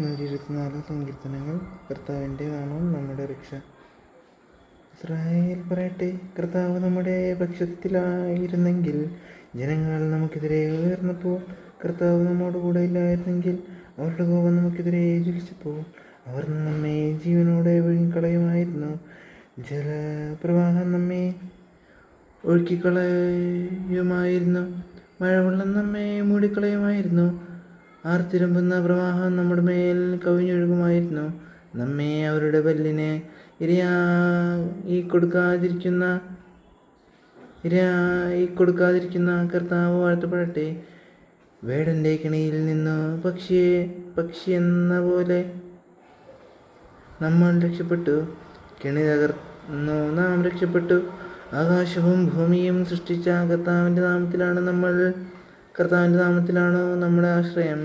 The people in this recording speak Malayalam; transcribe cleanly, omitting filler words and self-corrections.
124 സങ്കീർത്തനങ്ങൾ. കർത്താവിൻ്റെ നാമം നമ്മുടെ രക്ഷ. ഇസ്രായേൽ പറയട്ടെ, കർത്താവ് നമ്മുടെ പക്ഷത്തിലായിരുന്നെങ്കിൽ. ജനങ്ങൾ നമുക്കെതിരെ ഉയർന്നപ്പോൾ കർത്താവ് നമ്മോട് കൂടെ ഇല്ലായിരുന്നെങ്കിൽ. അവരുടെ കോപം നമുക്കെതിരെ ജ്വലിച്ചപ്പോൾ അവർ നമ്മെ ജീവനോടെ ഒഴുകിക്കളയുമായിരുന്നു. ജലപ്രവാഹം നമ്മെ ഒഴുക്കിക്കളയുമായിരുന്നു. മഴവെള്ളം നമ്മെ മൂടിക്കളയുമായിരുന്നു. ആർത്തിരമ്പുന്ന പ്രവാഹം നമ്മുടെ മേൽ കവിഞ്ഞൊഴുകുമായിരുന്നു. നമ്മെ അവരുടെ പല്ലിന് ഇരയായി കൊടുക്കാതിരിക്കുന്ന കർത്താവ് വാഴ്ത്തപ്പെടട്ടെ. വേടൻ്റെ കെണിയിൽ നിന്ന് പക്ഷിയെന്ന പോലെ നമ്മൾ രക്ഷപ്പെട്ടു. കെണി തകർന്നു നാം രക്ഷപ്പെട്ടു. ആകാശവും ഭൂമിയും സൃഷ്ടിച്ച കർത്താവിൻ്റെ നാമത്തിലാണോ നമ്മുടെ ആശ്രയം.